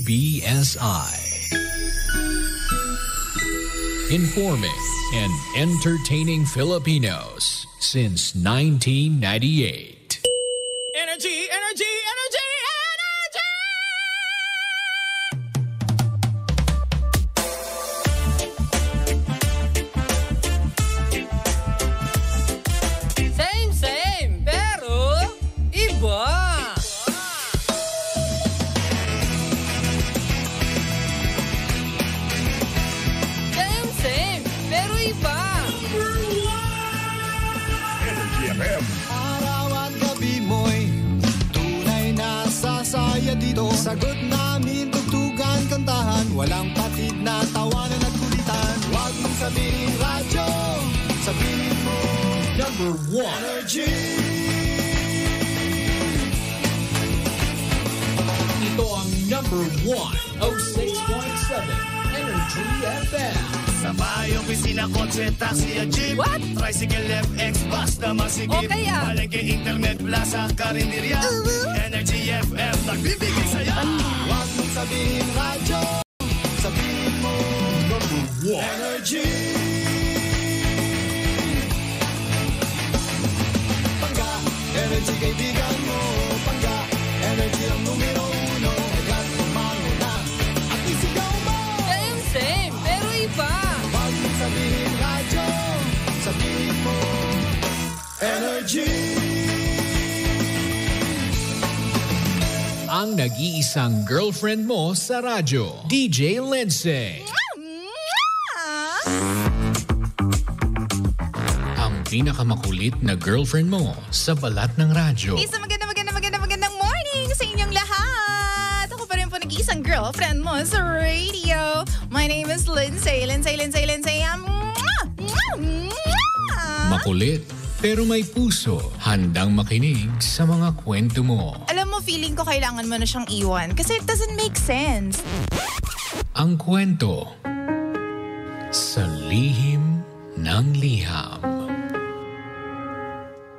DBSI. Informing and entertaining Filipinos since 1998. Energy, energy, energy, energy! Same, pero iba. Same, pero iba. Energy FM. Araw at gabi mo'y tunay na sasaya dito. Sagot namin, tugtugan, kantahan, walang patid na tawanan at kulitan. Huwag mong sabihin radyo, sabihin mo number one. Energy. Ito ang number 1, 06.7 Energy FM. Sa bahay, opisina, kotse, taxi at jeep. What? Tricycle, FX, bus na masigip. Okay, ah. Palengke, internet, plaza, karinderya. Energy FM, nagbibigay saya. Huwag mong sabihin radyo, sabihin mo number one. Energy. Pangga, energy kaibigan mo. Pangga, energy ang numero uno. Agad pumalo na at isigaw mo. Same, pero iba. Huwag mong sabihin radyo, sabihin mo energy. Ang nag-iisang girlfriend mo sa radyo, DJ Lindsay. Ang pinakamakulit na girlfriend mo sa balat ng radyo. Isang magandang morning sa inyong lahat. Ako pa rin po nag-iisang girlfriend mo sa radio. My name is Lindsay. Makulit, pero may puso. Handang makinig sa mga kwento mo. Alam mo, feeling ko kailangan mo na siyang iwan kasi it doesn't make sense. Ang kwento sa lihim ng liham.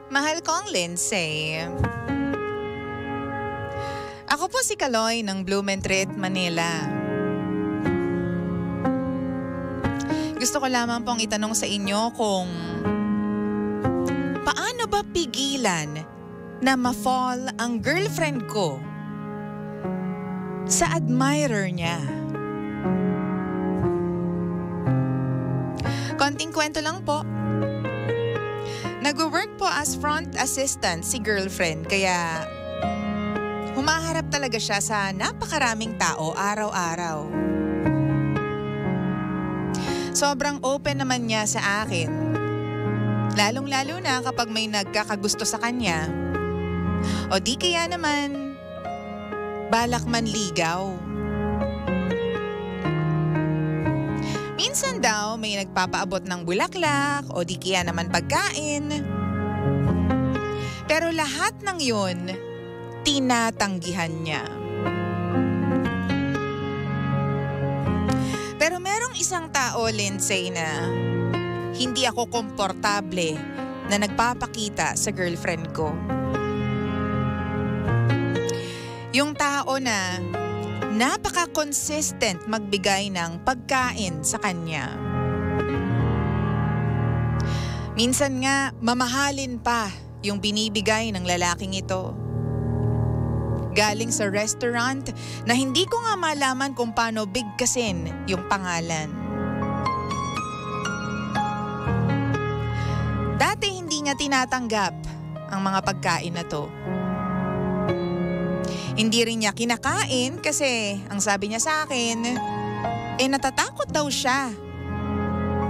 Mahal kong Lindsay. Ako po si Kaloy ng Blumentritt, Manila. Gusto ko lamang pong itanong sa inyo kung paano ba pigilan na ma-fall ang girlfriend ko sa admirer niya? Konting kwento lang po. Nag-work po as front assistant si girlfriend kaya humaharap talaga siya sa napakaraming tao araw-araw. Sobrang open naman niya sa akin. Lalong-lalo na kapag may nagkakagusto sa kanya. O di kaya naman, balak manligaw. Minsan daw may nagpapaabot ng bulaklak o di kaya naman pagkain. Pero lahat ng yun, tinatanggihan niya. Pero merong isang tao, Lindsay, na hindi ako komportable na nagpapakita sa girlfriend ko. Yung tao na napaka-consistent magbigay ng pagkain sa kanya. Minsan nga, mamahalin pa yung binibigay ng lalaking ito. Galing sa restaurant na hindi ko nga malaman kung paano bigkasin yung pangalan. Dati hindi niya tinatanggap ang mga pagkain na to. Hindi rin niya kinakain kasi ang sabi niya sa akin, natatakot daw siya.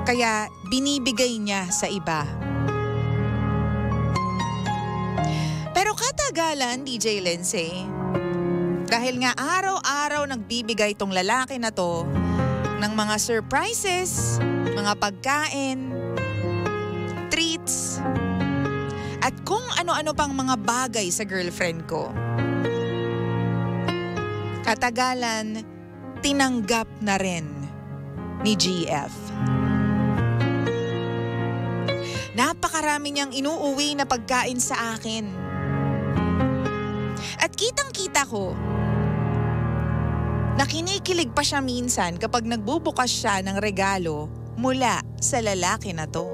Kaya binibigay niya sa iba. Pero katagalan, DJ Lindsay, dahil nga araw-araw nagbibigay tong lalaki na to ng mga surprises, mga pagkain, treats, at kung ano-ano pang mga bagay sa girlfriend ko. Katagalan, tinanggap na rin ni GF. Napakarami niyang inuuwi na pagkain sa akin. At kitang-kita ko na kinikilig pa siya minsan kapag nagbubukas siya ng regalo mula sa lalaki na to.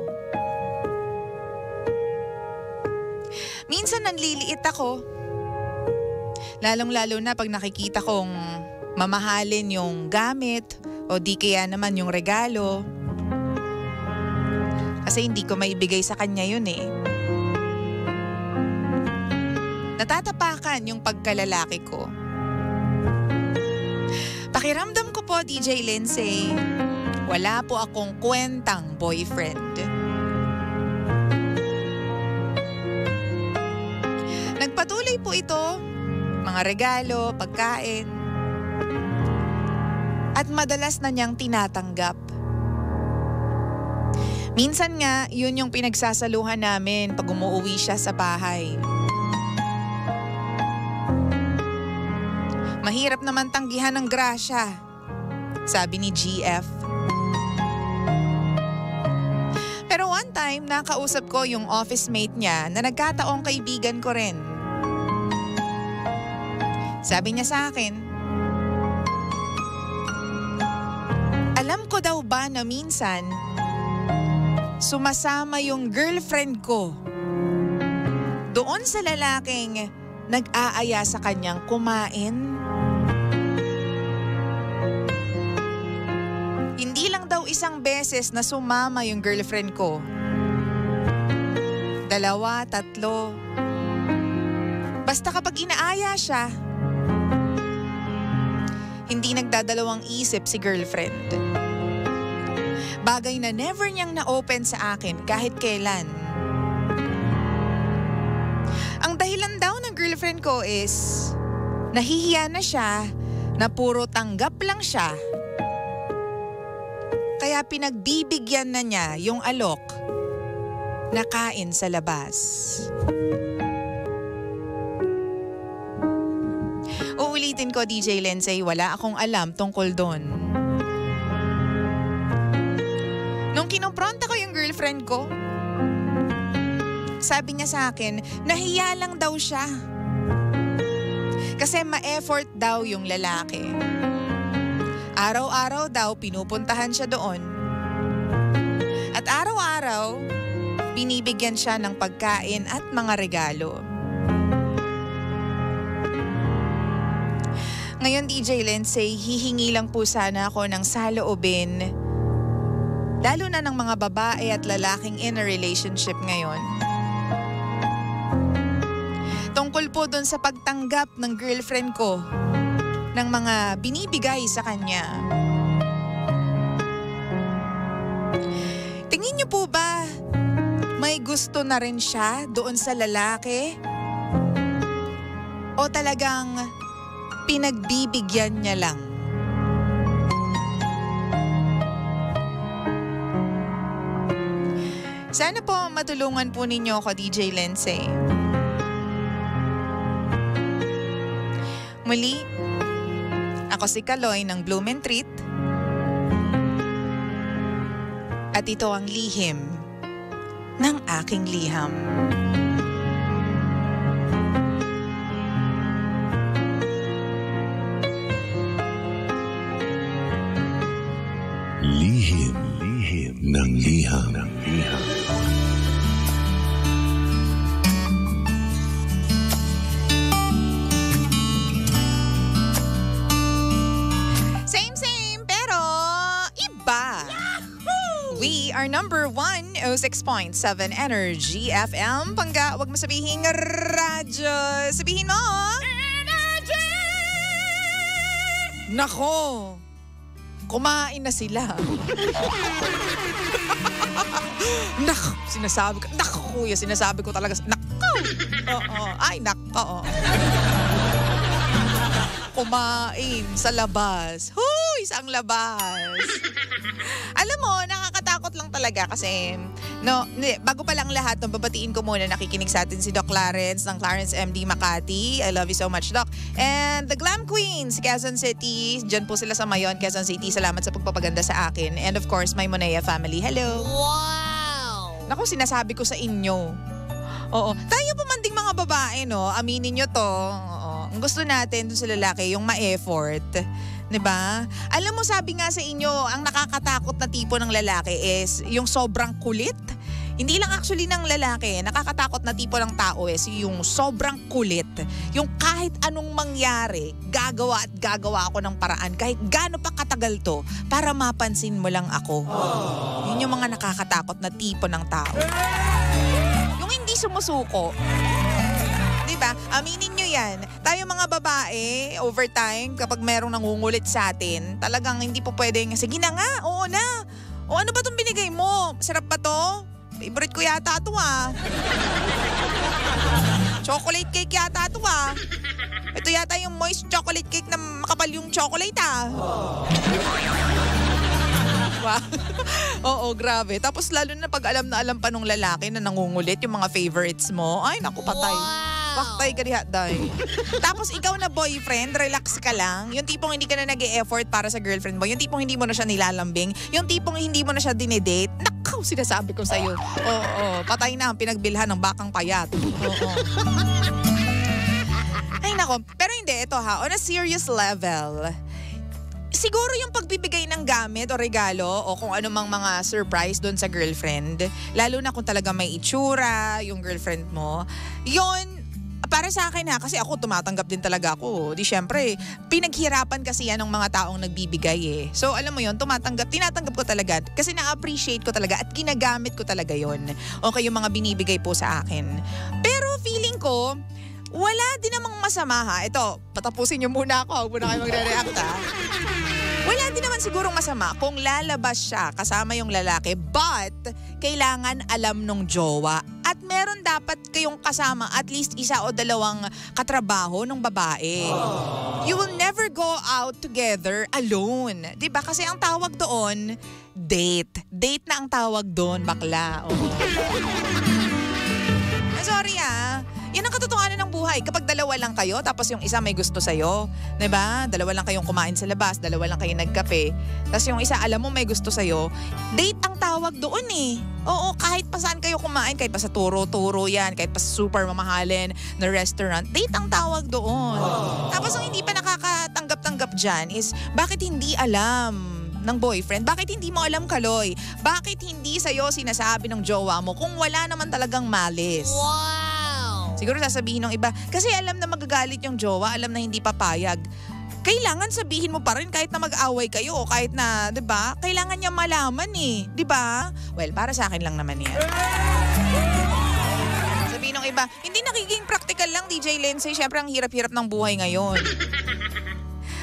Minsan nanliliit ako. Lalong-lalo na pag nakikita kong mamahalin yung gamit o di kaya naman yung regalo. Kasi hindi ko maibigay sa kanya yun eh. Natatapakan yung pagkalalaki ko. Pakiramdam ko po, DJ Lindsay, wala po akong kwentang boyfriend. Nagpatuloy po ito, mga regalo, pagkain, at madalas na niyang tinatanggap. Minsan nga, yun yung pinagsasaluhan namin pag umuwi siya sa bahay. Mahirap naman tanggihan ng grasya, sabi ni GF. Pero one time, nakausap ko yung office mate niya na nagkataong kaibigan ko rin. Sabi niya sa akin, alam ko daw ba na minsan, sumasama yung girlfriend ko doon sa lalaking nag-aaya sa kanyang kumain? Hindi lang daw isang beses na sumama yung girlfriend ko. 2, 3. Basta kapag inaaya siya, hindi nagdadalawang isip si girlfriend. Bagay na never niyang na-open sa akin kahit kailan. Ang dahilan daw ng girlfriend ko is nahihiya na siya na puro tanggap lang siya. Kaya pinagbibigyan na niya yung alok na kain sa labas. Uulitin ko, DJ Lindsay, wala akong alam tungkol doon. Nung kinumpronta ko yung girlfriend ko, sabi niya sa akin, nahiya lang daw siya. Kasi ma-effort daw yung lalaki. Araw-araw daw pinupuntahan siya doon. At araw-araw, binibigyan siya ng pagkain at mga regalo. Ngayon, DJ Lindsay, hihingi lang po sana ako ng saloobin, lalo na ng mga babae at lalaking in a relationship ngayon. Tungkol po dun sa pagtanggap ng girlfriend ko ng mga binibigay sa kanya. Tingin niyo po ba may gusto na rin siya doon sa lalaki? O talagang pinagbibigyan niya lang? Sana po matulungan po ninyo ako, DJ Lindsay. Muli, ako si Kaloy ng Bloom and Treat. At ito ang lihim ng aking liham. Lihim ng liham. We are number 106.7 Energy FM. Pangga, wag mo sabihin radyo. Sabihin mo, Energy! Nako, kumain na sila. Nako, sinasabi ko. Nako, kuya, sinasabi ko talaga. Nako! Oo, ay, nako. Kumain sa labas. Huy, saang labas. Alam mo, nakakatakot lang talaga kasi, bago pa lang lahat, babatiin ko muna, nakikinig sa atin si Doc Clarence ng Clarence MD Makati. I love you so much, Doc. And the Glam Queens, Quezon City. Diyan po sila sa Mayon, Quezon City. Salamat sa pagpapaganda sa akin. And of course, my Monea family. Hello. Wow! Naku, sinasabi ko sa inyo. Oo. Tayo po manding mga babae, no? Aminin nyo to. Oo. Ang gusto natin dun sa lalaki, yung ma-effort 'Diba? Alam mo, sabi nga sa inyo, ang nakakatakot na tipo ng lalaki is yung sobrang kulit. Hindi lang actually ng lalaki, nakakatakot na tipo ng tao is yung sobrang kulit. Yung kahit anong mangyari, gagawa at gagawa ako ng paraan kahit gaano pa katagal to para mapansin mo lang ako. Yun yung mga nakakatakot na tipo ng tao. Yung hindi sumusuko. Diba? Aminin nyo yan. Tayo mga babae, over time, kapag merong nangungulit sa atin, talagang hindi po pwedeng, sige na nga, oo na. O ano ba itong binigay mo? Sarap ba to? Favorite ko yata ito Chocolate cake yata ito Ito yata yung moist chocolate cake na makapal yung chocolate Wow. Oo, grabe. Tapos lalo na pag alam na alam pa nung lalaki na nangungulit yung mga favorites mo. Ay, naku, patay. Paktay ka diha, day. Tapos ikaw na boyfriend, relax ka lang. Yung tipong hindi ka na nag-e-effort para sa girlfriend mo. Yung tipong hindi mo na siya nilalambing. Yung tipong hindi mo na siya dinedate. Nakaw, sinasabi ko sa'yo. Oo, patay na ang pinagbilhan ng bakang payat. Oo. Ay, nako. Pero hindi, ito ha. On a serious level, siguro yung pagbibigay ng gamit o regalo o kung anumang mga surprise doon sa girlfriend, lalo na kung talaga may itsura yung girlfriend mo, yon para sa akin kasi ako tumatanggap din talaga ako. Di syempre, pinaghirapan kasi yan ng mga taong nagbibigay eh. So alam mo yon, tinatanggap ko talaga kasi na-appreciate ko talaga at ginagamit ko talaga yon. Okay, yung mga binibigay po sa akin. Pero feeling ko, wala din namang masama ha. Ito, patapusin niyo muna ako. Huwag muna kayo magre-react ha. Wala din naman sigurong masama kung lalabas siya kasama yung lalaki but kailangan alam nung jowa at meron dapat kayong kasama at least isa o dalawang katrabaho ng babae. You will never go out together alone. Diba? Kasi ang tawag doon, date. Date na ang tawag doon, bakla. Oh. Sorry yan ang katotohanan ng buhay. Kapag dalawa lang kayo, tapos yung isa may gusto sa'yo, diba? Dalawa lang kayong kumain sa labas, dalawa lang kayong nagkape, tapos yung isa alam mo may gusto sa'yo, date ang tawag doon eh. Oo, kahit pa saan kayo kumain, kahit pa sa turo-turo yan, kahit pa sa super mamahalin na restaurant, date ang tawag doon. Tapos ang hindi pa nakakatanggap-tanggap dyan is, bakit hindi alam ng boyfriend? Bakit hindi mo alam, Kaloy? Bakit hindi sa'yo sinasabi ng jowa mo kung wala naman talagang malis? Wow! Siguro sasabihin ng iba, kasi alam na magagalit yung jowa, alam na hindi papayag. Kailangan sabihin mo pa rin kahit na mag-away kayo o kahit na, 'di ba? Kailangan niya malaman eh, 'di ba? Well, para sa akin lang naman 'yan. Sabihin ng iba, hindi nagiging practical lang, DJ Lindsay. Syempre ang hirap-hirap ng buhay ngayon.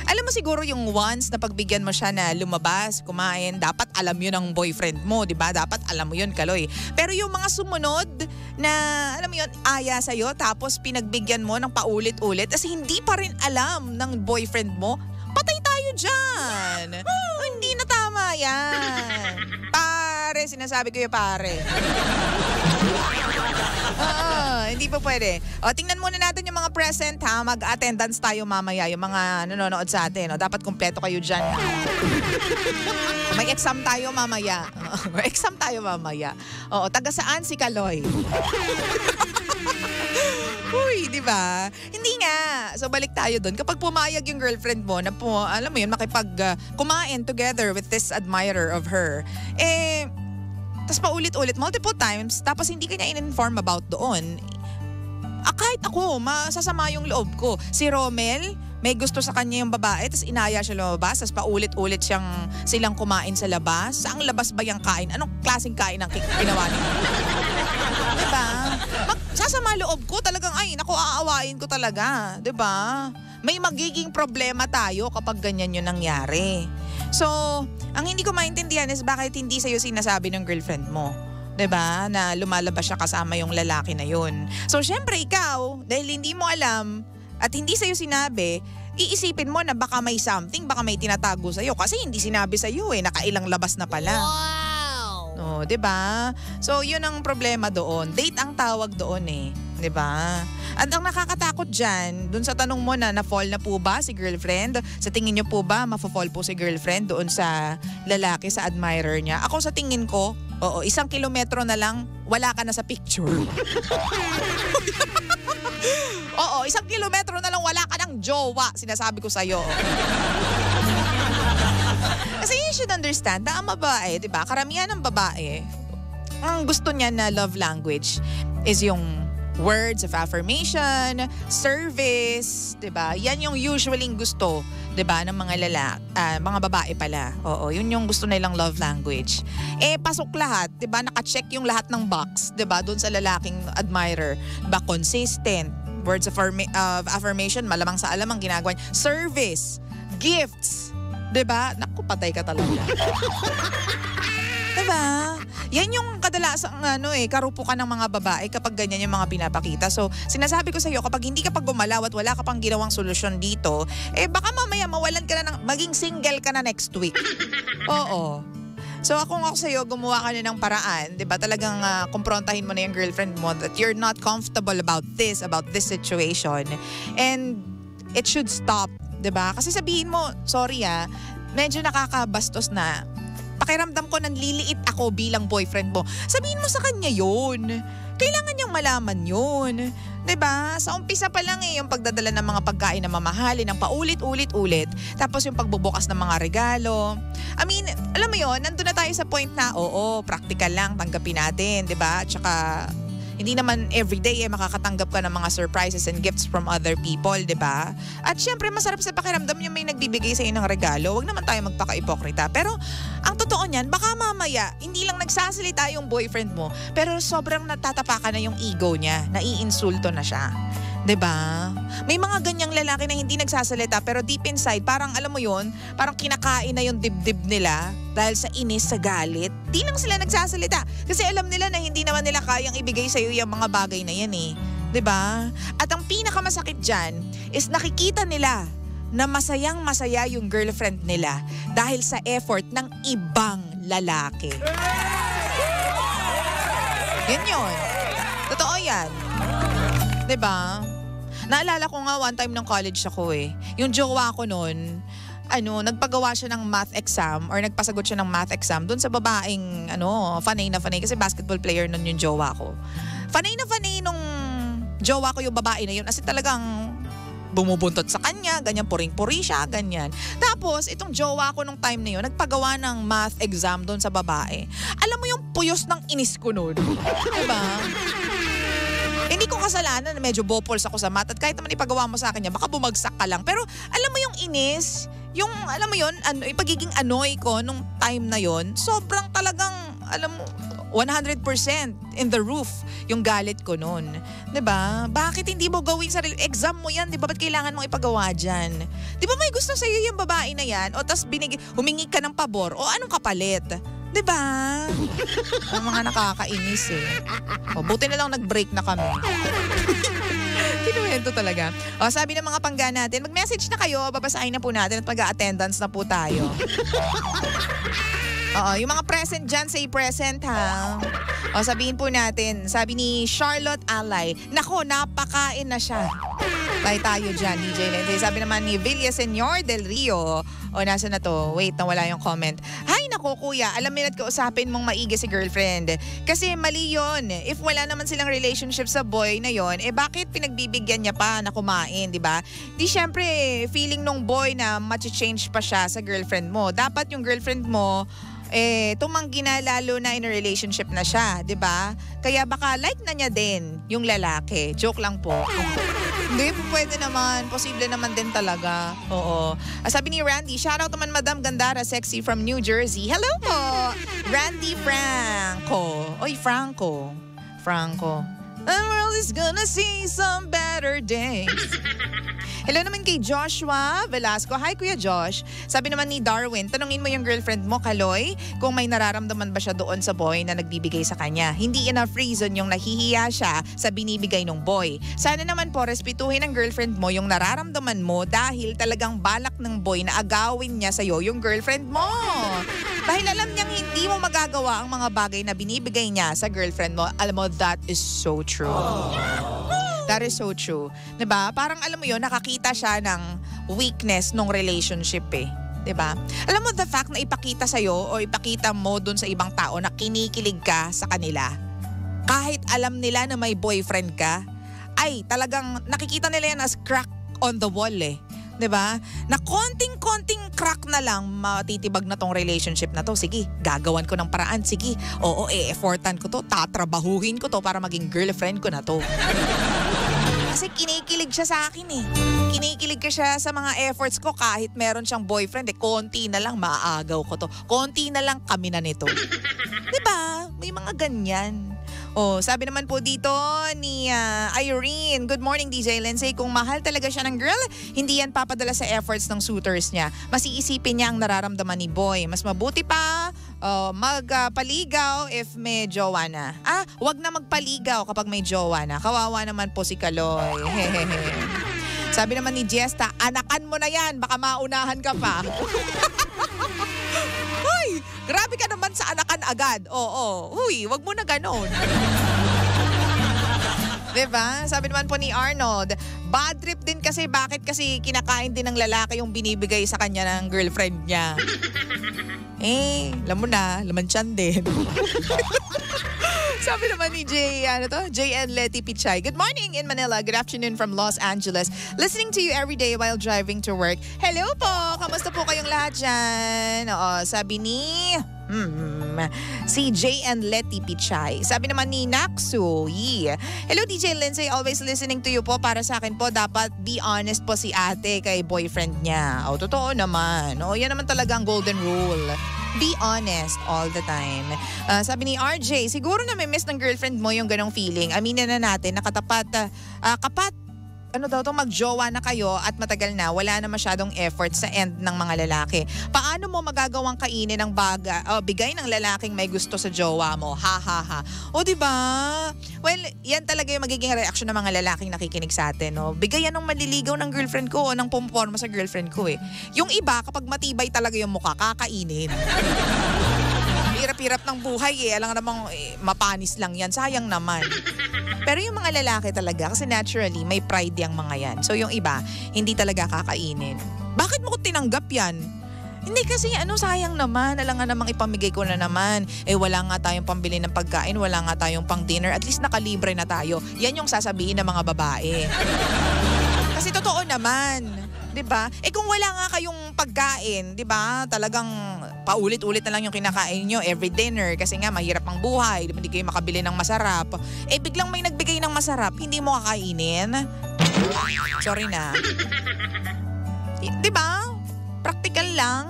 Alam mo siguro yung once na pagbigyan mo siya na lumabas, kumain, dapat alam yun ng boyfriend mo, di ba? Dapat alam mo yun, Kaloy. Pero yung mga sumunod na, alam mo yun, aya sa'yo, tapos pinagbigyan mo ng paulit-ulit, kasi hindi pa rin alam ng boyfriend mo, patay tayo dyan. Hindi na tama yan. Pare, sinasabi ko yung pare. Hindi po pwede. O, tingnan muna natin yung mga present ha. Mag-attendance tayo mamaya. Yung mga nanonood sa atin. O, dapat kumpleto kayo dyan. May exam tayo mamaya. May exam tayo mamaya. O, taga saan si Kaloy? Uy, di ba? Hindi nga. So, balik tayo doon. Kapag pumayag yung girlfriend mo na alam mo yun, makipag kumain together with this admirer of her, tapos paulit-ulit, multiple times, tapos hindi kanya in-inform about doon. Kahit ako, masasama yung loob ko. Si Romel, may gusto sa kanya yung babae, tapos inaya siya lumabas, tapos paulit-ulit silang kumain sa labas. Saang labas ba yung kain? Anong klaseng kain ang ginawa niya? Diba? Sasama loob ko talagang, naku, aawain ko talaga. Diba? May magiging problema tayo kapag ganyan yung nangyari. So, ang hindi ko maintindihan is bakit hindi sa'yo sinasabi ng girlfriend mo. 'Di ba? Na lumalabas siya kasama yung lalaki na yun. So, syempre ikaw, dahil hindi mo alam at hindi sa'yo sinabi, iisipin mo na baka may something, baka may tinatago sa'yo. Kasi hindi sinabi sa'yo nakailang labas na pala. Wow! 'Di ba? So, yun ang problema doon. Date ang tawag doon 'di ba? At ang nakakatakot dyan, dun sa tanong mo na na-fall na po ba si girlfriend? Sa tingin niyo po ba mafo-fall po si girlfriend doon sa lalaki, sa admirer niya? Ako sa tingin ko, 1 kilometro na lang, wala ka na sa picture. 1 kilometro na lang, wala ka ng jowa, sinasabi ko sa'yo. Kasi you should understand na ang babae, di ba? Karamihan ng babae, ang gusto niya na love language is yung words of affirmation, service, 'di ba? Yan yung usually gusto, 'di ba, ng mga mga babae pala. Oo, yun yung gusto nilang love language. Pasok lahat, 'di ba? Naka-check yung lahat ng box, 'di ba? Doon sa lalaking admirer, 'di ba? Consistent, words of affirmation, malamang sa alam ang ginagawa niya. Service, gifts, 'di ba? Naku, patay ka talaga. Diba? Yan yung kadalasang karupukan ng mga babae kapag ganyan yung mga pinapakita. So, sinasabi ko sa iyo, kapag hindi ka pa gumalaw at wala ka pang ginawang solusyon dito, baka mamaya mawalan ka na maging single ka na next week. Oo. So, ako sa iyo, gumawa ka na ng paraan, 'di ba? Talagang kumprontahin mo na yung girlfriend mo that you're not comfortable about this situation. And it should stop, 'di ba? Kasi sabihin mo, sorry medyo nakakabastos na. Pakiramdam ko nanliliit ako bilang boyfriend mo. Sabihin mo sa kanya yun. Kailangan niyang malaman yun. 'Di ba? Sa umpisa pa lang yung pagdadala ng mga pagkain na mamahalin ng paulit-ulit-ulit. Tapos yung pagbubukas ng mga regalo. I mean, alam mo yun, nandun na tayo sa point na, oo, practical lang, tanggapin natin, 'di ba? Tsaka hindi naman everyday makakatanggap ka ng mga surprises and gifts from other people, di ba? At syempre, masarap sa pakiramdam yung may nagbibigay sa iyo ng regalo. Huwag naman tayo magpaka-ipokrita. Pero ang totoo niyan, baka mamaya, hindi lang nagsasalita yung boyfriend mo, pero sobrang natatapakan na yung ego niya, naiinsulto na siya. 'Di ba? May mga ganyang lalaki na hindi nagsasalita pero deep inside, parang alam mo yun, parang kinakain na yung dibdib nila dahil sa inis, sa galit. Di lang sila nagsasalita kasi alam nila na hindi naman nila kayang ibigay sa iyo yung mga bagay na yan 'Di ba? At ang pinakamasakit diyan is nakikita nila na masayang-masaya yung girlfriend nila dahil sa effort ng ibang lalaki. Yun. Totoo yan. 'Di ba? Naalala ko nga one time ng college ako Yung jowa ko noon, nagpagawa siya ng math exam or nagpasagot siya ng math exam doon sa babaeng fanay na fanay kasi basketball player noon yung jowa ko. Fanay na fanay nung jowa ko yung babae na yun kasi talagang bumubuntot sa kanya, ganyan, puring-puri siya, ganyan. Tapos, itong jowa ko nung time na yun, nagpagawa ng math exam doon sa babae. Alam mo yung puyos ng inis ko noon. Diba? Hindi ko kasalanan na medyo bopols ako sa math at kahit naman ipagawa mo sa akin yan, baka bumagsak ka lang. Pero alam mo yung inis, yung alam mo yun, pagiging annoy ko nung time na yun, sobrang talagang, alam mo, 100% in the roof yung galit ko noon. 'Di ba? Bakit hindi mo gawin sa exam mo 'yan? 'Di ba? Ba't kailangan mong ipagawa diyan? 'Di ba may gusto sa iyo yung babae na 'yan? O tas humingi ka ng pabor o anong kapalit? 'Di ba? Ang mga nakakainis O buti na lang nag-break na kami. Kinuwento talaga. O sabi ng mga pangga natin, mag-message na kayo, babasahin na po natin at mag-a-attendance na po tayo. Oo, yung mga present dyan, say present ha. O sabihin po natin, sabi ni Charlotte Alay, nako, napakain na siya. Tayo dyan, DJ Lenzy. Sabi naman ni Villaseñor del Rio, o nasa na to? Wait, nawala yung comment. Hay nako kuya, alam mo na't kausapin mong maigi si girlfriend. Kasi mali yun. If wala naman silang relationship sa boy na yon, bakit pinagbibigyan niya pa na kumain, di ba? Di syempre, feeling nung boy na match-change pa siya sa girlfriend mo. Dapat yung girlfriend mo, tumanggi na lalo na in a relationship na siya, 'di ba? Kaya baka like na niya din yung lalaki. Joke lang po. Hindi, pwede naman. Posible naman din talaga. Oo. Sabi ni Randy, shoutout naman Madam Gandara, sexy from New Jersey. Hello po, Randy Franco. Oy, Franco. The world is gonna see some better days. Hello naman kay Joshua Velasco. Hi Kuya Josh. Sabi naman ni Darwin, tanungin mo yung girlfriend mo, Kaloy, kung may nararamdaman ba siya doon sa boy na nagbibigay sa kanya. Hindi enough reason yung nahihiya siya sa binibigay ng boy. Sana naman po respetuhin ng girlfriend mo yung nararamdaman mo dahil talagang balak ng boy na agawin niya sa'yo yung girlfriend mo. Dahil alam niyang hindi mo magagawa ang mga bagay na binibigay niya sa girlfriend mo. Alam mo, that is so true. That is so true. 'Di ba? Parang alam mo 'yon, nakakita siya ng weakness nung relationship 'Di ba? Alam mo, the fact na ipakita sa'yo o ipakita mo dun sa ibang tao na kinikilig ka sa kanila, kahit alam nila na may boyfriend ka, ay talagang nakikita nila yan as crack on the wall 'Diba? Na konting-konting crack na lang, matitibag na tong relationship na to. Sige, gagawan ko ng paraan. Sige, oo, effortan ko to. Tatrabahuhin ko to para maging girlfriend ko na to. Kasi kinikilig siya sa akin eh. Kinikilig ka siya sa mga efforts ko kahit meron siyang boyfriend. Konti na lang, maaagaw ko to. Konti na lang kami na nito. 'Di ba? May mga ganyan. Sabi naman po dito ni Irene, good morning DJ Lindsay, kung mahal talaga siya ng girl, hindi yan papadala sa efforts ng suitors niya. Mas iisipin niya ang nararamdaman ni boy. Mas mabuti pa magpaligaw if may jowa na. Wag na magpaligaw kapag may jowa na. Kawawa naman po si Kaloy. Sabi naman ni Jesta, anakan mo na yan, baka maunahan ka pa. Hoy, grabe ka naman sa anakan agad. Huy, wag mo na ganon. Diba? Sabi naman po ni Arnold, bad trip din kasi, bakit kasi kinakain din ng lalaki yung binibigay sa kanya ng girlfriend niya. Alam mo na, laman tiyan din. Sabi naman ni JN Letty Pichay, good morning in Manila, good afternoon from Los Angeles. Listening to you every day while driving to work. Hello po, kamusta po kayong lahat dyan? Sabi ni si JN Letty Pichay. Sabi naman ni Naksu, hello DJ Lindsay, always listening to you po. Para sa akin po, dapat be honest po si ate kay boyfriend niya. Totoo naman. Yan naman talaga ang golden rule. Be honest all the time. Sabi ni RJ, siguro na may miss ng girlfriend mo yung ganong feeling. Aminin na natin na kapat magjowa na kayo at matagal na, wala na masyadong effort sa end ng mga lalaki. Paano mo magagawang kainin ng bigay ng lalaking may gusto sa jowa mo? Ha. Diba? Well, yan talaga yung magiging reaksyon ng mga lalaking nakikinig sa atin. Bigayan ng maliligaw ng girlfriend ko o ng pumporma sa girlfriend ko eh. Yung iba, kapag matibay talaga yung mukha, kakainin. Hirap-hirap ng buhay eh. Alam nga namang mapanis lang yan. Sayang naman. Pero yung mga lalaki talaga, kasi naturally, may pride yung mga yan. So yung iba, hindi talaga kakainin. Bakit mo ko tinanggap yan? Hindi kasi sayang naman. Alam nga namang ipamigay ko na naman. Wala nga tayong pambili ng pagkain, wala nga tayong pang dinner. At least nakalibre na tayo. Yan yung sasabihin ng mga babae. Kasi totoo naman. 'Di ba? Kung wala nga kayong pagkain, 'di ba? Talagang paulit-ulit na lang yung kinakain nyo every dinner kasi nga mahirap ang buhay, hindi kayo makabili ng masarap. Biglang may nagbigay ng masarap, hindi mo kakainin. Sorry na. 'Di ba? Practical lang.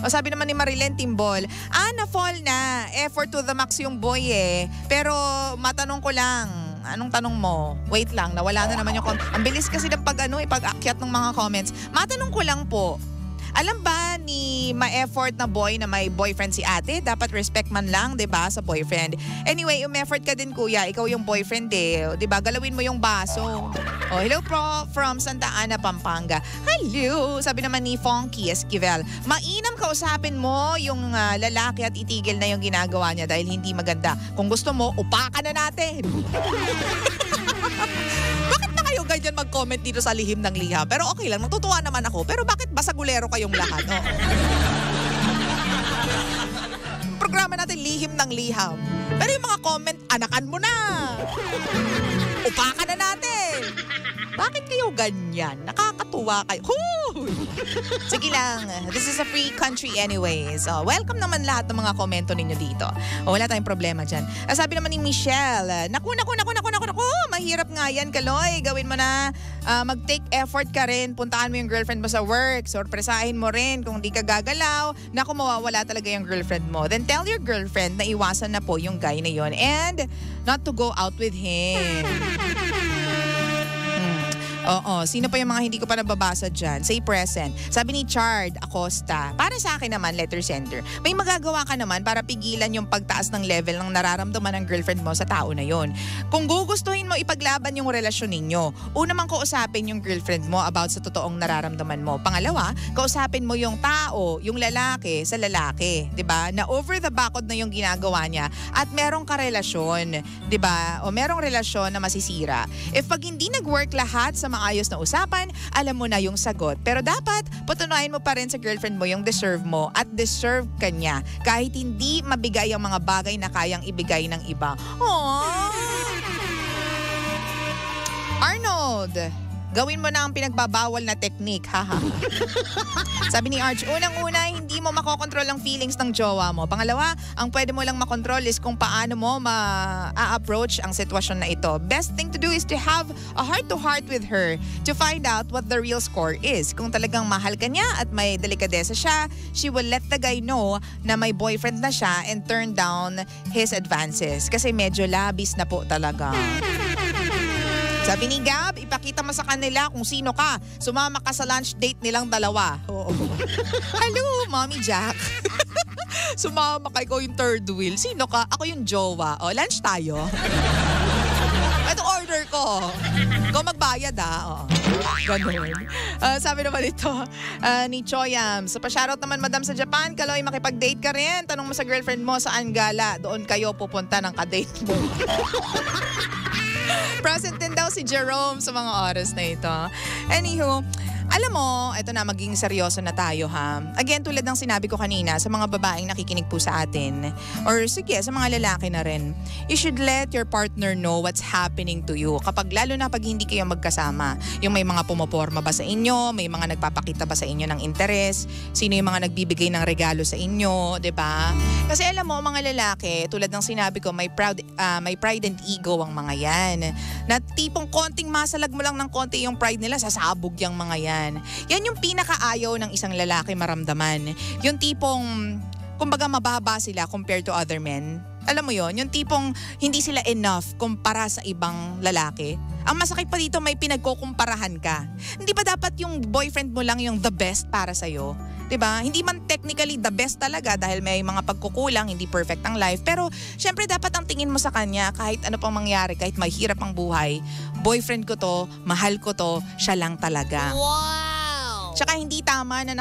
Sabi naman ni Marilyn Timbol, na-fall na. Effort to the max yung boy eh. Pero matanong ko lang, anong tanong mo? Wait lang, nawala na naman yung ang bilis kasi ng pag-akyat ng mga comments. Matanong ko lang po, alam ba ni ma-effort na boy na may boyfriend si ate? Dapat respect man lang, 'di ba, sa boyfriend. Anyway, effort ka din kuya, ikaw yung boyfriend 'di ba? Galawin mo yung baso. Hello from Santa Ana, Pampanga. Hello, sabi naman ni Fonky Esquivel, mainam kausapin mo yung lalaki at itigil na yung ginagawa niya dahil hindi maganda. Kung gusto mo, upakan na natin. Bakit na kayo ganyan mag-comment dito sa Lihim ng Liham? Pero okay lang, natutuwa naman ako. Pero bakit basagulero kayong lahat? Programa natin Lihim ng Liham. Pero yung mga comment, anakan mo na. Upakan na natin. Bakit kayo ganyan? Nakakatuwa kayo. Sige lang. This is a free country anyways. Welcome naman lahat ng mga komento ninyo dito. Wala tayong problema dyan. Sabi naman ni Michelle, naku, mahirap nga yan, Kaloy. Gawin mo na, mag-take effort ka rin. Puntaan mo yung girlfriend mo sa work. Sorpresahin mo rin. Kung di ka gagalaw, naku, mawawala talaga yung girlfriend mo. Then tell your girlfriend na iwasan na po yung guy na yun and not to go out with him. Sino pa yung mga hindi ko pa nababasa dyan? Say present. Sabi ni Chard Acosta, para sa akin naman, letter sender, may magagawa ka naman para pigilan yung pagtaas ng level ng nararamdaman ng girlfriend mo sa tao na yon. Kung gugustuhin mo ipaglaban yung relasyon ninyo, una mang kausapin yung girlfriend mo about sa totoong nararamdaman mo. Pangalawa, kausapin mo yung tao, yung lalaki sa lalaki, 'di ba? Na over the backod na yung ginagawa niya at merong karelasyon, 'di ba? O merong relasyon na masisira. If pag hindi nag-work lahat sa maayos na usapan, alam mo na yung sagot. Pero dapat, patunayan mo pa rin sa girlfriend mo yung deserve mo at deserve ka niya kahit hindi mabigay ang mga bagay na kayang ibigay ng iba. Aww! Arnold, Gawin mo na ang pinagbabawal na technique, haha. Sabi ni Arch, unang-una, hindi mo makokontrol ang feelings ng jowa mo. Pangalawa, ang pwede mo lang makontrol is kung paano mo ma-approach ang sitwasyon na ito. Best thing to do is to have a heart-to-heart with her to find out what the real score is. Kung talagang mahal ka niya at may delikadesa siya, she will let the guy know na may boyfriend na siya and turn down his advances. Kasi medyo labis na po talaga. Sabi ni Gab, ipakita mo sa kanila kung sino ka. Sumama ka sa lunch date nilang dalawa. Oo. Hello, Mommy Jack. Sumama ka, ikaw yung third wheel. Sino ka? Ako yung jowa. O, lunch tayo. Ito order ko. Ikaw magbayad O. Ganun. Sabi naman ito ni Choyam, sa pa-shoutout naman madam sa Japan, Kaloy, makipag-date ka rin. Tanong mo sa girlfriend mo saan gala. Doon kayo pupunta ng kadate mo. Present din daw si Jerome sa mga oras na ito. Anywho, alam mo, ito na, maging seryoso na tayo ha. Again, tulad ng sinabi ko kanina sa mga babaeng nakikinig po sa atin, or sige, sa mga lalaki na rin, you should let your partner know what's happening to you. Kapag lalo na pag hindi kayo magkasama, yung may mga pumoporma ba sa inyo, may mga nagpapakita ba sa inyo ng interes, sino yung mga nagbibigay ng regalo sa inyo, 'di ba? Kasi alam mo, mga lalaki, tulad ng sinabi ko, may pride and ego ang mga yan. Na tipong konting masalag mo lang ng konti yung pride nila, sasabog yung mga yan. Yan yung pinakaayaw ng isang lalaki maramdaman. Yung tipong, kumbaga mababa sila compared to other men. Alam mo yon, yung tipong hindi sila enough kumpara sa ibang lalaki. Ang masakit pa dito, may pinagkukumparahan ka. Hindi ba dapat yung boyfriend mo lang yung the best para sa'yo? 'Di ba? Hindi man technically the best talaga dahil may mga pagkukulang, hindi perfect ang life. Pero syempre dapat ang tingin mo sa kanya kahit ano pang mangyari, kahit mahirap ang buhay. Boyfriend ko to, mahal ko to, siya lang talaga. Wow! Tsaka hindi tama na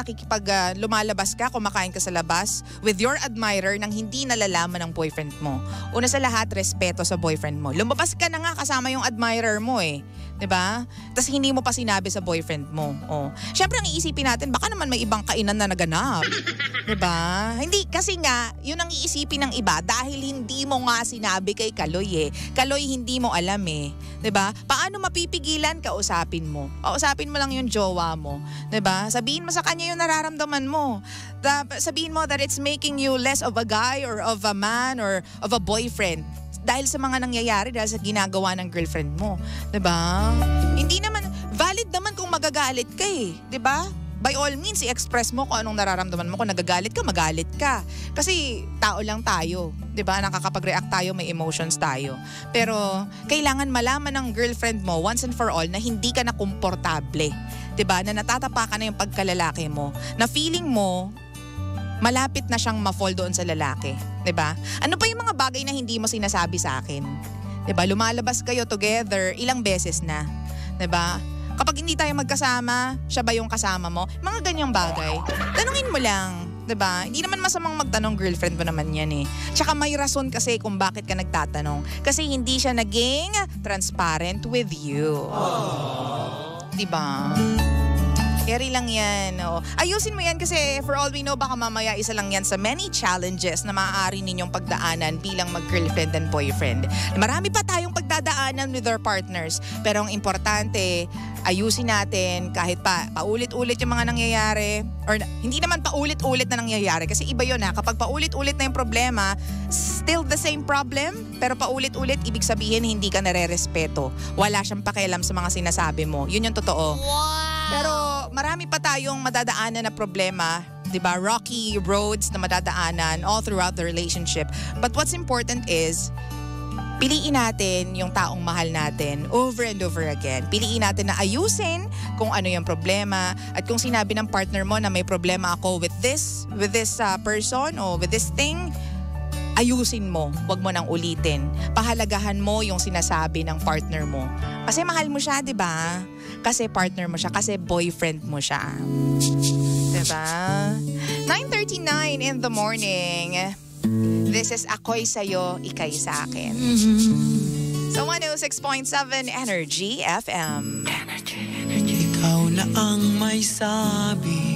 lumalabas ka, kumakain ka sa labas with your admirer nang hindi nalalaman ng boyfriend mo. Una sa lahat, respeto sa boyfriend mo. Lumabas ka na nga kasama yung admirer mo eh. 'Di ba? Tapos hindi mo pa sinabi sa boyfriend mo. Oh. Syempre ang iisipin natin, baka naman may ibang kainan na naganap. 'Di ba? Hindi kasi nga, 'yun ang iisipin ng iba dahil hindi mo nga sinabi kay Kaloy eh. Kaloy, hindi mo alam eh. 'Di ba? Paano mapipigilan? Kausapin mo. Kausapin mo lang yung jowa mo. 'Di ba? Sabihin mo sa kanya yung nararamdaman mo. Sabihin mo that it's making you less of a guy or of a man or of a boyfriend. Dahil sa mga nangyayari, dahil sa ginagawa ng girlfriend mo. 'Di ba? Hindi naman, valid naman kung magagalit ka eh. 'Di ba? By all means, i-express mo kung anong nararamdaman mo. Kung nagagalit ka, magalit ka. Kasi tao lang tayo. 'Di ba? Nakakapag-react tayo, may emotions tayo. Pero kailangan malaman ng girlfriend mo once and for all na hindi ka na komportable. 'Di ba? Na natatapakan na yung pagkalalaki mo. Na feeling mo, malapit na siyang ma-fall doon sa lalaki. 'Di ba? Ano pa yung mga bagay na hindi mo sinasabi sa akin? 'Di ba? Lumalabas kayo together ilang beses na. 'Di ba? Kapag hindi tayo magkasama, siya ba yung kasama mo? Mga ganyang bagay. Tanungin mo lang. 'Di ba? Hindi naman masamang magtanong, girlfriend mo naman yan eh. Tsaka may rason kasi kung bakit ka nagtatanong. Kasi hindi siya naging transparent with you. 'Di ba? Carry lang yan. Oh. Ayusin mo yan kasi for all we know, baka mamaya isa lang yan sa many challenges na maaari ninyong pagdaanan bilang mag-girlfriend and boyfriend. Marami pa tayong pagdadaanan with our partners. Pero ang importante, ayusin natin kahit paulit-ulit yung mga nangyayari. Or hindi naman paulit-ulit na nangyayari. Kasi iba yun ha. Kapag paulit-ulit na yung problema, still the same problem. Pero paulit-ulit, ibig sabihin hindi ka nare-respeto. Wala siyang pakialam sa mga sinasabi mo. Yun yung totoo. Wow! Pero marami pa tayong madadaanan na problema, 'di ba? Rocky roads na madadaanan all throughout the relationship. But what's important is piliin natin yung taong mahal natin over and over again. Piliin natin na ayusin kung ano yung problema at kung sinabi ng partner mo na may problema ako with this person o with this thing, ayusin mo, wag mo nang ulitin. Pahalagahan mo yung sinasabi ng partner mo. Kasi mahal mo siya, 'di ba? Kasi partner mo siya, kasi boyfriend mo siya. 'Di ba? 9:39 in the morning. This is Ako'y Sa'yo, Ika'y Sa'kin. So 106.7 Energy FM. Ikaw na ang may sabi